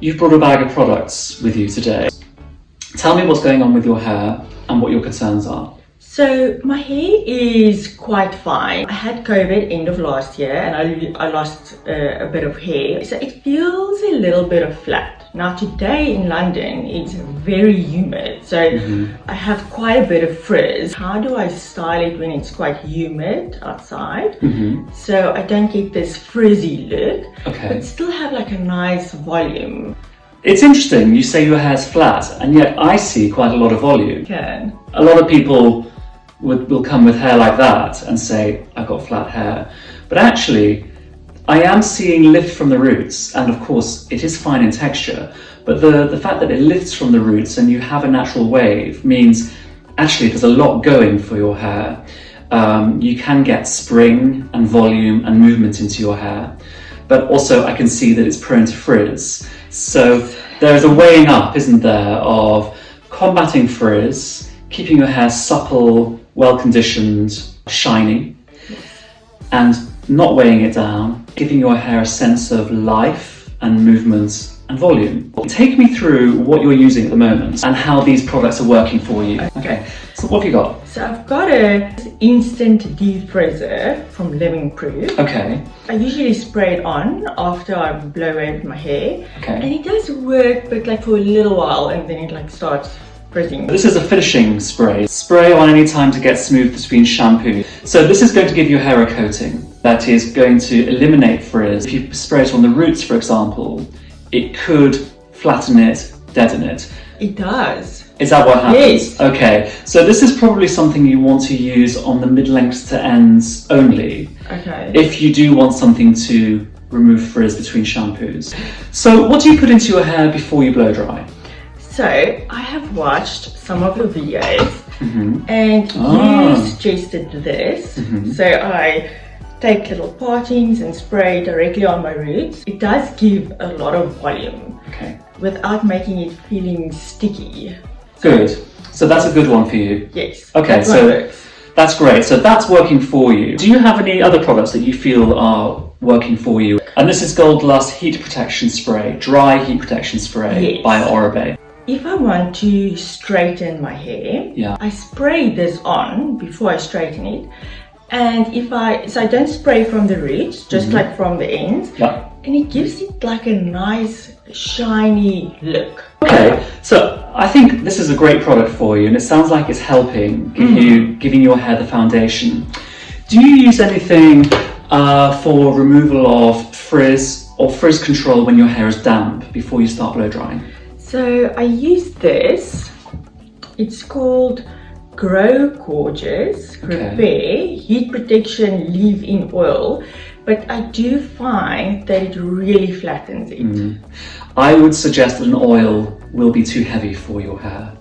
you've brought a bag of products with you today. Tell me what's going on with your hair and what your concerns are. So my hair is quite fine. I had COVID end of last year and I lost a bit of hair. So it feels a little bit of flat. Now today in London, it's very humid. So I have quite a bit of frizz. How do I style it when it's quite humid outside? So I don't get this frizzy look, but still have like a nice volume. It's interesting, you say your hair's flat, and yet I see quite a lot of volume. A lot of people will come with hair like that and say, I've got flat hair. But actually, I am seeing lift from the roots, and of course it is fine in texture, but the fact that it lifts from the roots and you have a natural wave means actually there's a lot going for your hair. You can get spring and volume and movement into your hair, but also I can see that it's prone to frizz. So there's a weighing up, isn't there, of combating frizz, keeping your hair supple, well-conditioned, shiny, and not weighing it down, giving your hair a sense of life and movement and volume. Take me through what you're using at the moment and how these products are working for you. Okay, so what have you got? So I've got an instant defrizzer from Living Proof. Okay. I usually spray it on after I blow out my hair. Okay. And it does work, but like for a little while, and then it like starts frizzing. This is a finishing spray. Spray on any time to get smooth between shampoo. So this is going to give your hair a coating that is going to eliminate frizz. If you spray it on the roots, for example, it could flatten it, deaden it. It does. Is that what happens? Yes. Okay, so this is probably something you want to use on the mid-lengths to ends only. Okay. If you do want something to remove frizz between shampoos. So what do you put into your hair before you blow dry? So I have watched some of your videos and you suggested this. So I take little partings and spray directly on my roots. It does give a lot of volume without making it feeling sticky. Good. So that's a good one for you. Yes. Okay, so that's great. So that's working for you. Do you have any other products that you feel are working for you? And this is Gold Lust Heat Protection Spray, Dry Heat Protection Spray by Oribe. If I want to straighten my hair, I spray this on before I straighten it. And so I don't spray from the roots, just like from the ends. And it gives it like a nice shiny look. Okay, so I think this is a great product for you, and it sounds like it's helping, giving your hair the foundation. Do you use anything for removal of frizz or frizz control when your hair is damp before you start blow drying? So I use this. It's called Grow Gorgeous Repair Heat Protection Leave-In Oil, but I do find that it really flattens it. I would suggest that an oil will be too heavy for your hair.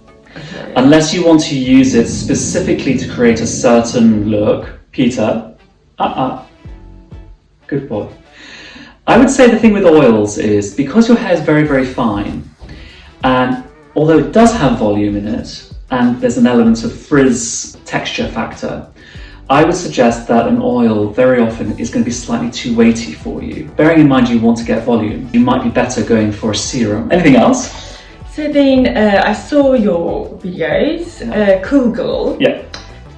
Unless you want to use it specifically to create a certain look. Peter, good boy. I would say the thing with oils is, because your hair is very, very fine, and although it does have volume in it, and there's an element of frizz texture factor, I would suggest that an oil very often is going to be slightly too weighty for you. Bearing in mind you want to get volume, you might be better going for a serum. Anything else? So then I saw your videos, Cool Girl.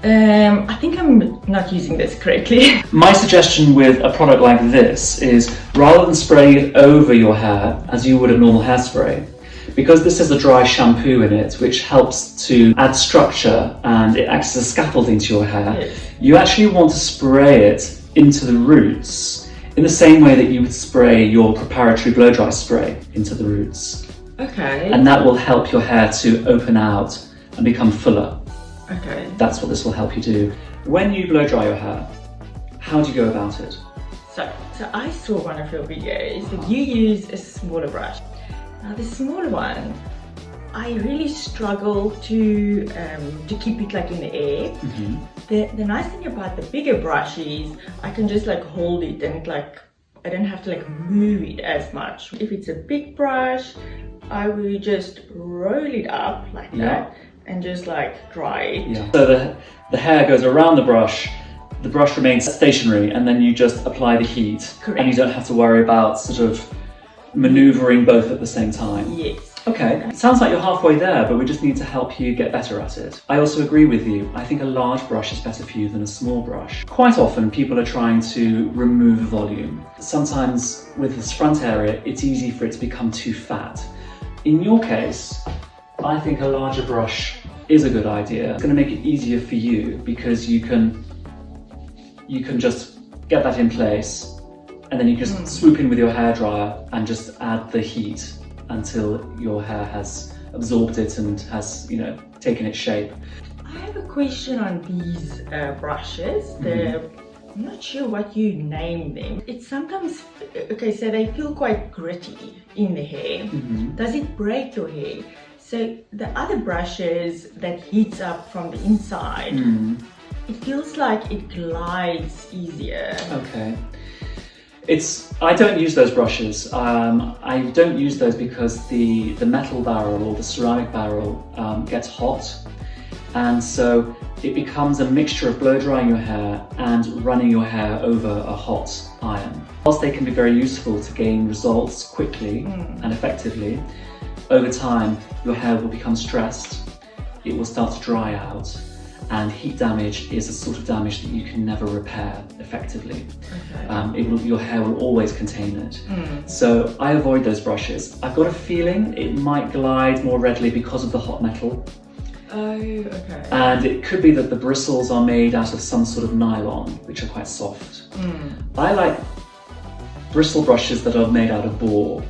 I think I'm not using this correctly. My suggestion with a product like this is, rather than spraying it over your hair as you would a normal hairspray, because this has a dry shampoo in it which helps to add structure and it acts as a scaffolding to your hair, you actually want to spray it into the roots in the same way that you would spray your preparatory blow dry spray into the roots. And that will help your hair to open out and become fuller. That's what this will help you do. When you blow dry your hair, how do you go about it? So I saw one of your videos that you use a smaller brush. Now the smaller one, I really struggle to keep it like in the air. The nice thing about the bigger brush is I can just like hold it and like I don't have to like move it as much. If it's a big brush, I will just roll it up like that and just like dry it. So the hair goes around the brush remains stationary, and then you just apply the heat. And you don't have to worry about sort of maneuvering both at the same time. Yes. Okay, it sounds like you're halfway there, but we just need to help you get better at it. I also agree with you. I think a large brush is better for you than a small brush. Quite often people are trying to remove volume. Sometimes with this front area, it's easy for it to become too fat. In your case, I think a larger brush is a good idea. It's going to make it easier for you because you can just get that in place, and then you can just swoop in with your hairdryer and just add the heat until your hair has absorbed it and has, taken its shape. I have a question on these brushes. I'm not sure what you name them. It's sometimes, okay, so they feel quite gritty in the hair. Does it break your hair? So the other brushes that heats up from the inside, it feels like it glides easier. Okay. I don't use those brushes. I don't use those because the metal barrel or the ceramic barrel gets hot, and so it becomes a mixture of blow drying your hair and running your hair over a hot iron. Whilst they can be very useful to gain results quickly and effectively, over time your hair will become stressed, it will start to dry out, and heat damage is a sort of damage that you can never repair effectively. Okay. Your hair will always contain it. So I avoid those brushes. I've got a feeling it might glide more readily because of the hot metal. Oh, okay. And it could be that the bristles are made out of some sort of nylon, which are quite soft. I like bristle brushes that are made out of boar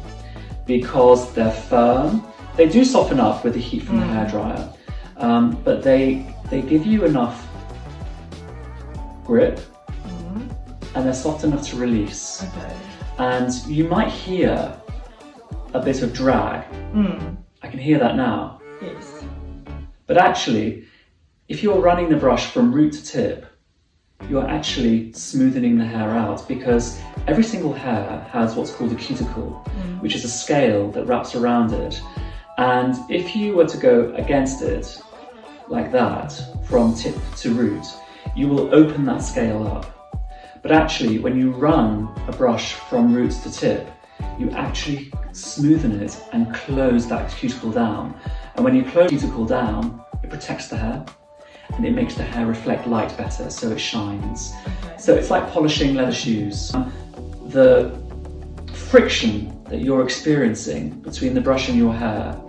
because they're firm. They do soften up with the heat from the hairdryer, but they give you enough grip and they're soft enough to release. Okay. And you might hear a bit of drag. I can hear that now. Yes. But actually, if you're running the brush from root to tip, you're actually smoothing the hair out, because every single hair has what's called a cuticle, which is a scale that wraps around it. And if you were to go against it like that, from tip to root, you will open that scale up. But actually, when you run a brush from root to tip, you actually smoothen it and close that cuticle down. And when you close the cuticle down, it protects the hair and it makes the hair reflect light better, so it shines. Okay. So it's like polishing leather shoes. The friction that you're experiencing between the brush and your hair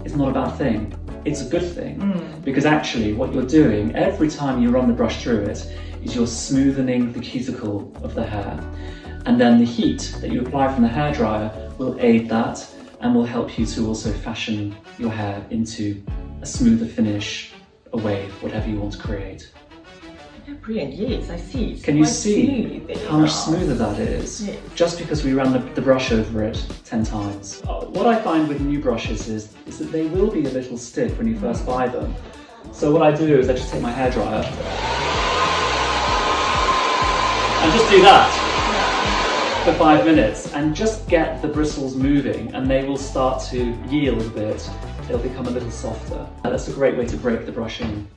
is not a bad thing. It's a good thing, because actually what you're doing every time you run the brush through it is you're smoothing the cuticle of the hair. And then the heat that you apply from the hairdryer will aid that and will help you to also fashion your hair into a smoother finish, a wave, whatever you want to create. Oh, brilliant, yes, I see. It's Can you quite see smooth how much smoother that is? Yes. Just because we ran the brush over it 10 times. What I find with new brushes is that they will be a little stiff when you first buy them. So what I do is I just take my hairdryer and just do that for 5 minutes and just get the bristles moving, and they will start to yield a bit. They'll become a little softer. That's a great way to break the brush in.